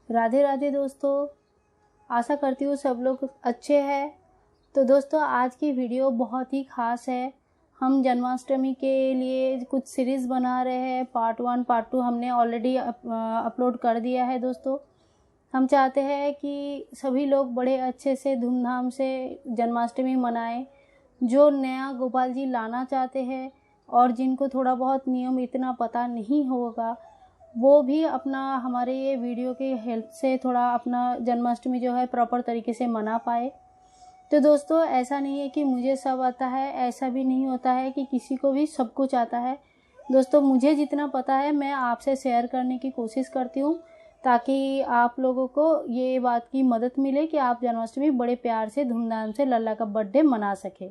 राधे राधे दोस्तों, आशा करती हूँ सब लोग अच्छे हैं। तो दोस्तों आज की वीडियो बहुत ही ख़ास है। हम जन्माष्टमी के लिए कुछ सीरीज़ बना रहे हैं। पार्ट 1 पार्ट 2 हमने ऑलरेडी अपलोड कर दिया है। दोस्तों हम चाहते हैं कि सभी लोग बड़े अच्छे से धूमधाम से जन्माष्टमी मनाएं। जो नया गोपाल जी लाना चाहते हैं और जिनको थोड़ा बहुत नियम इतना पता नहीं होगा, वो भी अपना हमारे ये वीडियो के हेल्प से थोड़ा अपना जन्माष्टमी जो है प्रॉपर तरीके से मना पाए। तो दोस्तों ऐसा नहीं है कि मुझे सब आता है, ऐसा भी नहीं होता है कि किसी को भी सब कुछ आता है। दोस्तों मुझे जितना पता है मैं आपसे शेयर करने की कोशिश करती हूँ, ताकि आप लोगों को ये बात की मदद मिले कि आप जन्माष्टमी बड़े प्यार से धूमधाम से लल्ला का बर्थडे मना सके।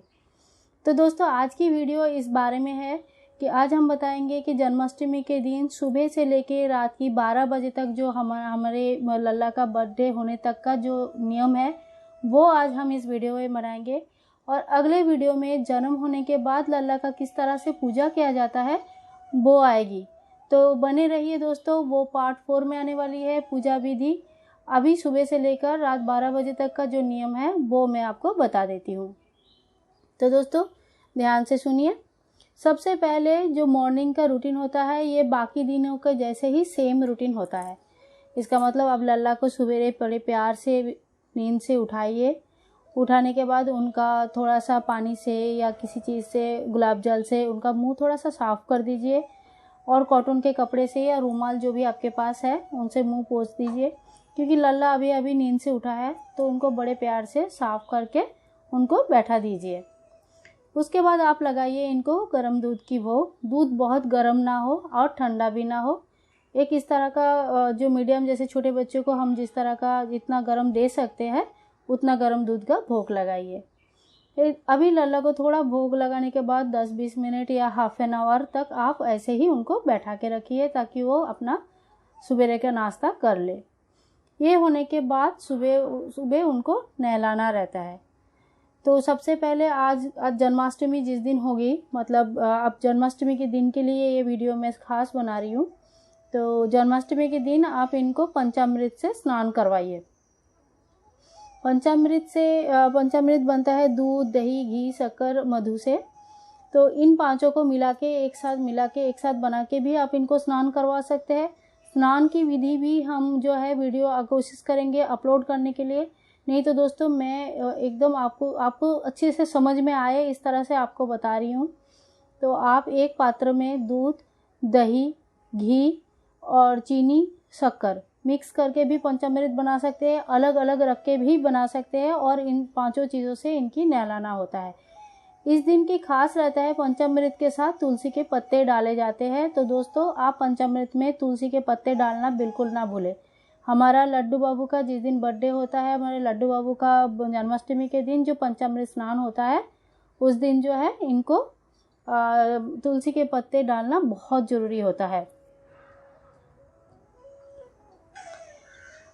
तो दोस्तों आज की वीडियो इस बारे में है कि आज हम बताएंगे कि जन्माष्टमी के दिन सुबह से लेके रात की 12 बजे तक जो हमारे लल्ला का बर्थडे होने तक का जो नियम है वो आज हम इस वीडियो में बनाएंगे। और अगले वीडियो में जन्म होने के बाद लल्ला का किस तरह से पूजा किया जाता है वो आएगी। तो बने रहिए दोस्तों, वो पार्ट 4 में आने वाली है पूजा विधि। अभी सुबह से लेकर रात 12 बजे तक का जो नियम है वो मैं आपको बता देती हूँ। तो दोस्तों ध्यान से सुनिए। सबसे पहले जो मॉर्निंग का रूटीन होता है ये बाकी दिनों के जैसे ही सेम रूटीन होता है। इसका मतलब अब लल्ला को सवेरे बड़े प्यार से नींद से उठाइए। उठाने के बाद उनका थोड़ा सा पानी से या किसी चीज़ से, गुलाब जल से उनका मुंह थोड़ा सा साफ़ कर दीजिए और कॉटन के कपड़े से या रूमाल जो भी आपके पास है उनसे मुंह पोंछ दीजिए, क्योंकि लल्ला अभी अभी नींद से उठा है। तो उनको बड़े प्यार से साफ़ करके उनको बैठा दीजिए। उसके बाद आप लगाइए इनको गर्म दूध की भोग। दूध बहुत गर्म ना हो और ठंडा भी ना हो, एक इस तरह का जो मीडियम, जैसे छोटे बच्चों को हम जिस तरह का जितना गर्म दे सकते हैं उतना गर्म दूध का भोग लगाइए। अभी लल्ला को थोड़ा भोग लगाने के बाद 10-20 मिनट या हाफ एन आवर तक आप ऐसे ही उनको बैठा के रखिए ताकि वो अपना सुबह का नाश्ता कर ले। ये होने के बाद सुबह सुबह उनको नहलाना रहता है। तो सबसे पहले आज जन्माष्टमी जिस दिन होगी, मतलब अब जन्माष्टमी के दिन के लिए ये वीडियो मैं खास बना रही हूँ। तो जन्माष्टमी के दिन आप इनको पंचामृत से स्नान करवाइए। पंचामृत बनता है दूध, दही, घी, शक्कर, मधु से। तो इन पांचों को मिला के एक साथ बना के भी आप इनको स्नान करवा सकते हैं। स्नान की विधि भी हम जो है वीडियो कोशिश करेंगे अपलोड करने के लिए। नहीं तो दोस्तों मैं एकदम आपको अच्छे से समझ में आए इस तरह से आपको बता रही हूँ। तो आप एक पात्र में दूध, दही, घी और चीनी, शक्कर मिक्स करके भी पंचामृत बना सकते हैं, अलग अलग रख के भी बना सकते हैं, और इन पांचों चीज़ों से इनकी नहलाना होता है। इस दिन की खास रहता है पंचामृत के साथ तुलसी के पत्ते डाले जाते हैं। तो दोस्तों आप पंचामृत में तुलसी के पत्ते डालना बिल्कुल ना भूलें। हमारा लड्डू बाबू का जिस दिन बर्थडे होता है, हमारे लड्डू बाबू का जन्माष्टमी के दिन जो पंचामृत स्नान होता है उस दिन जो है इनको तुलसी के पत्ते डालना बहुत ज़रूरी होता है।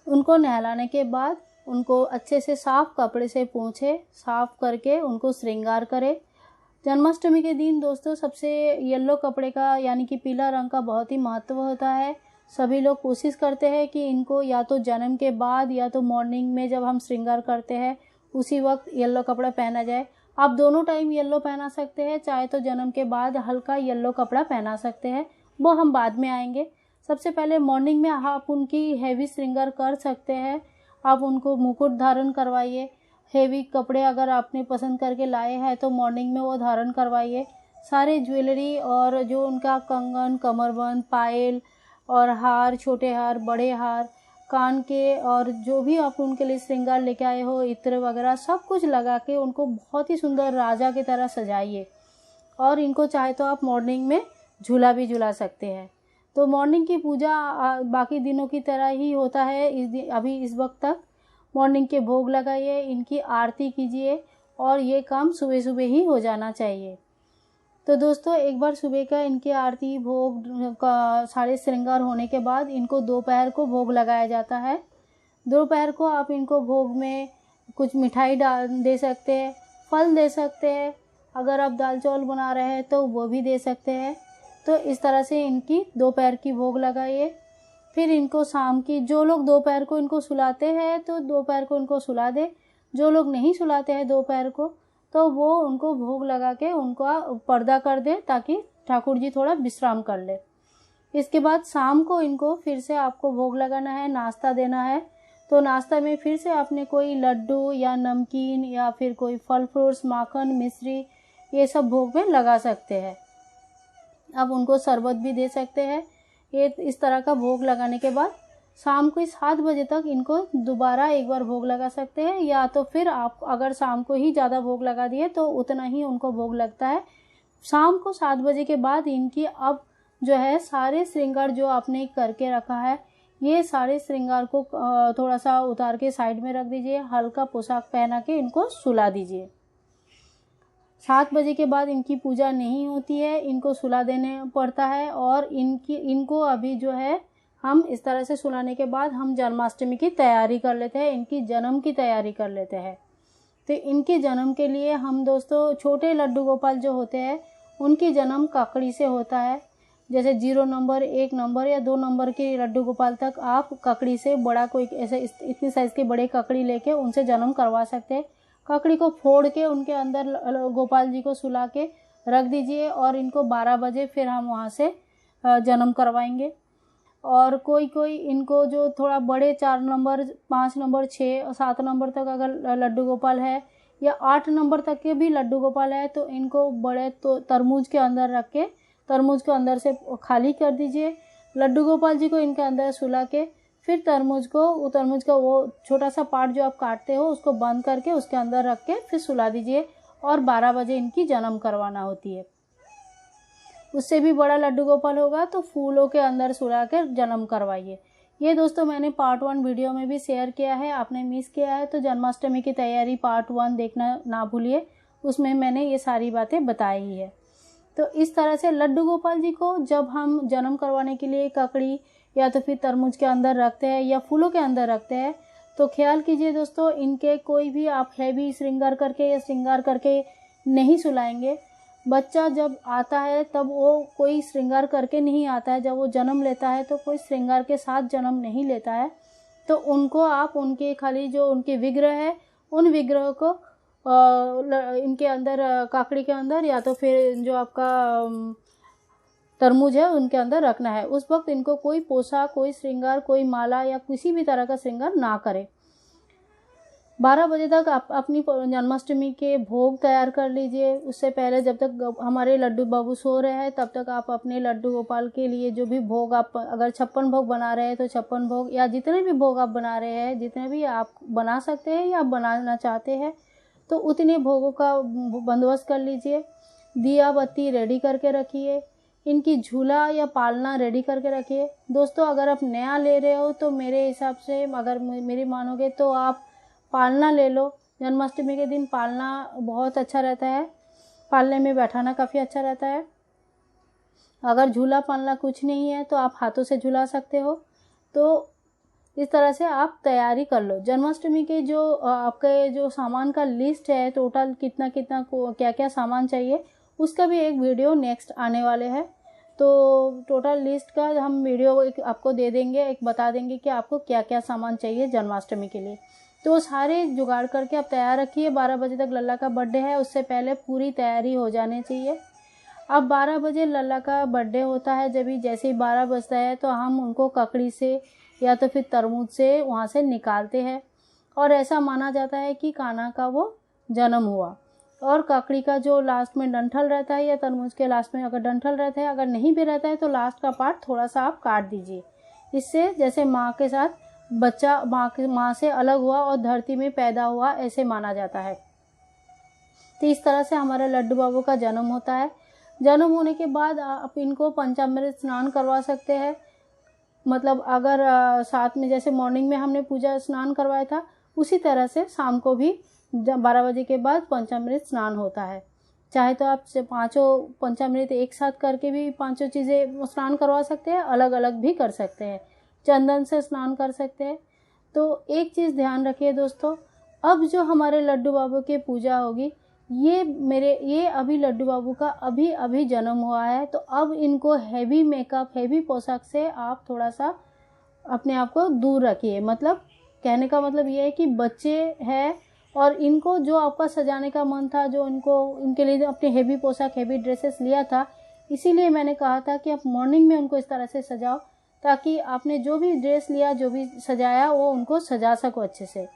उनको नहलाने के बाद उनको अच्छे से साफ़ कपड़े से पोंछे, साफ़ करके उनको श्रृंगार करें। जन्माष्टमी के दिन दोस्तों सबसे येलो कपड़े का यानी कि पीला रंग का बहुत ही महत्व होता है। सभी लोग कोशिश करते हैं कि इनको या तो जन्म के बाद या तो मॉर्निंग में जब हम श्रृंगार करते हैं उसी वक्त येलो कपड़ा पहना जाए। आप दोनों टाइम येलो पहना सकते हैं, चाहे तो जन्म के बाद हल्का येलो कपड़ा पहना सकते हैं, वो हम बाद में आएंगे। सबसे पहले मॉर्निंग में आप उनकी हेवी श्रृंगार कर सकते हैं। आप उनको मुकुट धारण करवाइए। हेवी कपड़े अगर आपने पसंद करके लाए हैं तो मॉर्निंग में वो धारण करवाइए। सारे ज्वेलरी और जो उनका कंगन, कमरबंद, पायल और हार, छोटे हार, बड़े हार, कान के, और जो भी आप उनके लिए श्रृंगार लेके आए हो, इत्र वगैरह सब कुछ लगा के उनको बहुत ही सुंदर राजा की तरह सजाइए। और इनको चाहे तो आप मॉर्निंग में झूला भी झूला सकते हैं। तो मॉर्निंग की पूजा बाकी दिनों की तरह ही होता है। अभी इस वक्त तक मॉर्निंग के भोग लगाइए, इनकी आरती कीजिए, और ये काम सुबह सुबह ही हो जाना चाहिए। तो दोस्तों एक बार सुबह का इनकी आरती भोग का सारे श्रृंगार होने के बाद इनको दोपहर को भोग लगाया जाता है। दोपहर को आप इनको भोग में कुछ मिठाई दे सकते हैं, फल दे सकते हैं, अगर आप दाल चावल बना रहे हैं तो वो भी दे सकते हैं। तो इस तरह से इनकी दोपहर की भोग लगाइए। फिर इनको शाम की, जो लोग दोपहर को इनको सुलाते हैं तो दोपहर को इनको सुला दे, जो लोग नहीं सुलाते हैं दोपहर को तो वो उनको भोग लगा के उनको पर्दा कर दे ताकि ठाकुर जी थोड़ा विश्राम कर ले। इसके बाद शाम को इनको फिर से आपको भोग लगाना है, नाश्ता देना है। तो नाश्ता में फिर से आपने कोई लड्डू या नमकीन या फिर कोई फल फ्रूट्स, माखन, मिश्री, ये सब भोग में लगा सकते हैं। आप उनको शरबत भी दे सकते हैं। ये इस तरह का भोग लगाने के बाद शाम को 7 बजे तक इनको दोबारा एक बार भोग लगा सकते हैं, या तो फिर आप अगर शाम को ही ज़्यादा भोग लगा दिए तो उतना ही उनको भोग लगता है। शाम को 7 बजे के बाद इनकी अब जो है सारे श्रृंगार जो आपने करके रखा है, ये सारे श्रृंगार को थोड़ा सा उतार के साइड में रख दीजिए, हल्का पोशाक पहना के इनको सुला दीजिए। 7 बजे के बाद इनकी पूजा नहीं होती है, इनको सुला देने पड़ता है। और इनको अभी जो है हम इस तरह से सुलाने के बाद हम जन्माष्टमी की तैयारी कर लेते हैं, इनकी जन्म की तैयारी कर लेते हैं। तो इनके जन्म के लिए हम दोस्तों छोटे लड्डू गोपाल जो होते हैं उनकी जन्म ककड़ी से होता है। जैसे 0 नंबर, 1 नंबर या 2 नंबर के लड्डू गोपाल तक आप ककड़ी से बड़ा कोई ऐसे इतनी साइज़ के बड़े ककड़ी लेके उनसे जन्म करवा सकते हैं। ककड़ी को फोड़ के उनके अंदर गोपाल जी को सुला के रख दीजिए और इनको 12 बजे फिर हम वहाँ से जन्म करवाएंगे। और कोई इनको जो थोड़ा बड़े 4 नंबर, 5 नंबर, 6 और 7 नंबर तक अगर लड्डू गोपाल है या 8 नंबर तक के भी लड्डू गोपाल है तो इनको बड़े तो तरबूज के अंदर रख के तरबूज को अंदर से खाली कर दीजिए। लड्डू गोपाल जी को इनके अंदर सुला के फिर तरबूज का वो छोटा सा पार्ट जो आप काटते हो उसको बंद करके उसके अंदर रख के फिर सुला दीजिए और 12 बजे इनकी जन्म करवाना होती है। उससे भी बड़ा लड्डू गोपाल होगा तो फूलों के अंदर सुला कर जन्म करवाइए। ये दोस्तों मैंने पार्ट 1 वीडियो में भी शेयर किया है, आपने मिस किया है तो जन्माष्टमी की तैयारी पार्ट 1 देखना ना भूलिए, उसमें मैंने ये सारी बातें बताई है। तो इस तरह से लड्डू गोपाल जी को जब हम जन्म करवाने के लिए ककड़ी या तो फिर तरबूज के अंदर रखते हैं या फूलों के अंदर रखते हैं तो ख्याल कीजिए दोस्तों इनके कोई भी आप हैवी श्रृंगार करके या श्रृंगार करके नहीं सुलाएंगे। बच्चा जब आता है तब वो कोई श्रृंगार करके नहीं आता है, जब वो जन्म लेता है तो कोई श्रृंगार के साथ जन्म नहीं लेता है। तो उनको आप उनके खाली जो उनके विग्रह है उन विग्रह को इनके अंदर काकड़ी के अंदर या तो फिर जो आपका तरबूज है उनके अंदर रखना है। उस वक्त इनको कोई पोशाक, कोई श्रृंगार, कोई माला या किसी भी तरह का श्रृंगार ना करें। 12 बजे तक आप अपनी जन्माष्टमी के भोग तैयार कर लीजिए। उससे पहले जब तक हमारे लड्डू बाबू सो रहे हैं तब तक आप अपने लड्डू गोपाल के लिए जो भी भोग आप अगर 56 भोग बना रहे हैं तो 56 भोग या जितने भी भोग आप बना रहे हैं, जितने भी आप बना सकते हैं या आप बनाना चाहते हैं तो उतने भोगों का बंदोबस्त कर लीजिए। दिया बत्ती रेडी करके रखिए, इनकी झूला या पालना रेडी करके रखिए। दोस्तों अगर आप नया ले रहे हो तो मेरे हिसाब से अगर मेरी मानोगे तो आप पालना ले लो। जन्माष्टमी के दिन पालना बहुत अच्छा रहता है, पालने में बैठाना काफ़ी अच्छा रहता है। अगर झूला पालना कुछ नहीं है तो आप हाथों से झूला सकते हो। तो इस तरह से आप तैयारी कर लो। जन्माष्टमी के जो आपके जो सामान का लिस्ट है टोटल कितना क्या क्या सामान चाहिए उसका भी एक वीडियो नेक्स्ट आने वाले हैं। तो टोटल लिस्ट का हम वीडियो एक आपको दे देंगे, एक बता देंगे कि आपको क्या क्या सामान चाहिए जन्माष्टमी के लिए। तो सारे जुगाड़ करके आप तैयार रखिए। 12 बजे तक लल्ला का बर्थडे है, उससे पहले पूरी तैयारी हो जानी चाहिए। अब 12 बजे लल्ला का बर्थडे होता है, जब जैसे ही 12 बजता है तो हम उनको ककड़ी से या तो फिर तरबूज से वहाँ से निकालते हैं और ऐसा माना जाता है कि कान्हा का वो जन्म हुआ। और ककड़ी का जो लास्ट में डंठल रहता है या तरबूज के लास्ट में अगर डंठल रहता है, अगर नहीं भी रहता है तो लास्ट का पार्ट थोड़ा सा आप काट दीजिए। इससे जैसे माँ के साथ बच्चा माँ से अलग हुआ और धरती में पैदा हुआ ऐसे माना जाता है। तो इस तरह से हमारे लड्डू बाबू का जन्म होता है। जन्म होने के बाद आप इनको पंचामृत स्नान करवा सकते हैं। मतलब अगर साथ में जैसे मॉर्निंग में हमने पूजा स्नान करवाया था उसी तरह से शाम को भी 12 बजे के बाद पंचामृत स्नान होता है। चाहे तो आप 5 पंचामृत एक साथ करके भी 5 चीज़ें स्नान करवा सकते हैं, अलग अलग भी कर सकते हैं, चंदन से स्नान कर सकते हैं। तो एक चीज़ ध्यान रखिए दोस्तों, अब जो हमारे लड्डू बाबू की पूजा होगी ये अभी लड्डू बाबू का अभी जन्म हुआ है। तो अब इनको हैवी मेकअप, हैवी पोशाक से आप थोड़ा सा अपने आप को दूर रखिए। मतलब कहने का मतलब ये है कि बच्चे हैं और इनको जो आपका सजाने का मन था, जो इनके लिए अपने हेवी पोशाक, हेवी ड्रेसेस लिया था, इसीलिए मैंने कहा था कि आप मॉर्निंग में उनको इस तरह से सजाओ ताकि आपने जो भी ड्रेस लिया, जो भी सजाया, वो उनको सजा सको अच्छे से।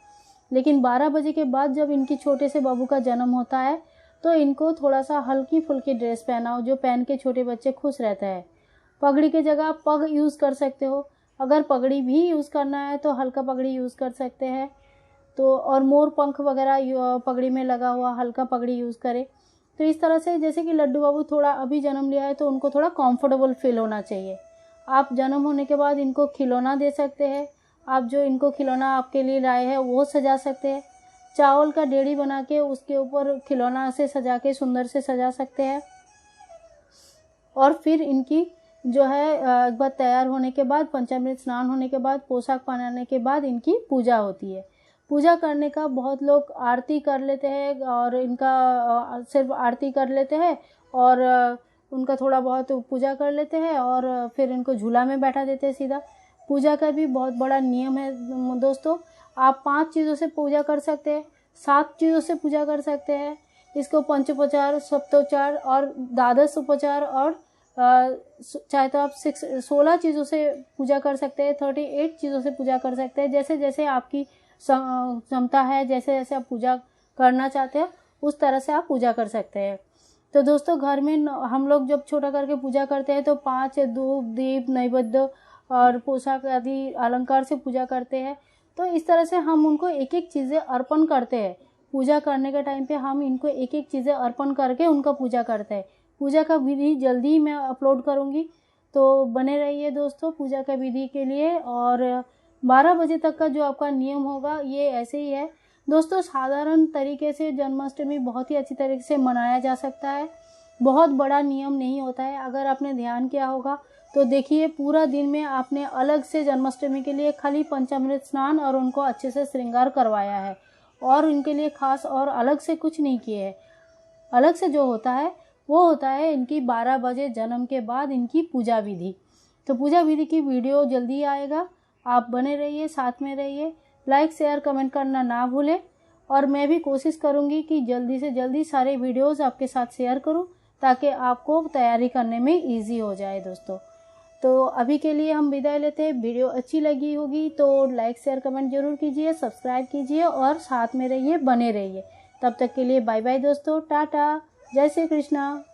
लेकिन 12 बजे के बाद जब इनकी छोटे से बाबू का जन्म होता है तो इनको थोड़ा सा हल्की फुल्की ड्रेस पहनाओ, जो पहन के छोटे बच्चे खुश रहते हैं। पगड़ी के जगह आप पग यूज़ कर सकते हो, अगर पगड़ी भी यूज़ करना है तो हल्का पगड़ी यूज़ कर सकते हैं। तो और मोर पंख वगैरह पगड़ी में लगा हुआ हल्का पगड़ी यूज़ करें। तो इस तरह से, जैसे कि लड्डू बाबू थोड़ा अभी जन्म लिया है तो उनको थोड़ा कंफर्टेबल फील होना चाहिए। आप जन्म होने के बाद इनको खिलौना दे सकते हैं। आप जो इनको खिलौना आपके लिए लाए हैं वो सजा सकते हैं। चावल का डेड़ी बना के उसके ऊपर खिलौना से सजा के सुंदर से सजा सकते हैं। और फिर इनकी जो है एक बार तैयार होने के बाद, पंचामृत स्नान होने के बाद, पोशाक पहनाने के बाद इनकी पूजा होती है। पूजा करने का बहुत लोग आरती कर लेते हैं और इनका सिर्फ आरती कर लेते हैं और उनका थोड़ा बहुत पूजा कर लेते हैं और फिर इनको झूला में बैठा देते हैं सीधा। पूजा का भी बहुत बड़ा नियम है दोस्तों। आप 5 चीज़ों से पूजा कर सकते हैं, 7 चीज़ों से पूजा कर सकते हैं। इसको पंचोपचार, सप्तोपचार और द्वादश उपचार और चाहे तो आप 16 चीज़ों से पूजा कर सकते हैं, 38 चीज़ों से पूजा कर सकते हैं। जैसे जैसे आपकी क्षमता है, जैसे जैसे आप पूजा करना चाहते हैं उस तरह से आप पूजा कर सकते हैं। तो दोस्तों, घर में हम लोग जब छोटा करके पूजा करते हैं तो 5 धूप, दीप, नैवेद्य और पोशाक आदि अलंकार से पूजा करते हैं। तो इस तरह से हम उनको एक एक चीज़ें अर्पण करते हैं। पूजा करने के टाइम पे हम इनको एक एक चीज़ें अर्पण करके उनका पूजा करते हैं। पूजा का विधि जल्दी ही मैं अपलोड करूँगी, तो बने रहिए दोस्तों पूजा का विधि के लिए। और 12 बजे तक का जो आपका नियम होगा ये ऐसे ही है दोस्तों। साधारण तरीके से जन्माष्टमी बहुत ही अच्छी तरीके से मनाया जा सकता है, बहुत बड़ा नियम नहीं होता है। अगर आपने ध्यान किया होगा तो देखिए, पूरा दिन में आपने अलग से जन्माष्टमी के लिए खाली पंचामृत स्नान और उनको अच्छे से श्रृंगार करवाया है और उनके लिए खास और अलग से कुछ नहीं किए है। अलग से जो होता है वो होता है इनकी 12 बजे जन्म के बाद इनकी पूजा विधि। तो पूजा विधि की वीडियो जल्दी आएगा, आप बने रहिए, साथ में रहिए। लाइक, शेयर, कमेंट करना ना भूलें। और मैं भी कोशिश करूँगी कि जल्दी से जल्दी सारे वीडियोज़ आपके साथ शेयर करूँ ताकि आपको तैयारी करने में ईजी हो जाए दोस्तों। तो अभी के लिए हम विदाई लेते हैं। वीडियो अच्छी लगी होगी तो लाइक, शेयर, कमेंट जरूर कीजिए, सब्सक्राइब कीजिए और साथ में रहिए, बने रहिए। तब तक के लिए बाय बाय दोस्तों, टाटा, जय श्री कृष्णा।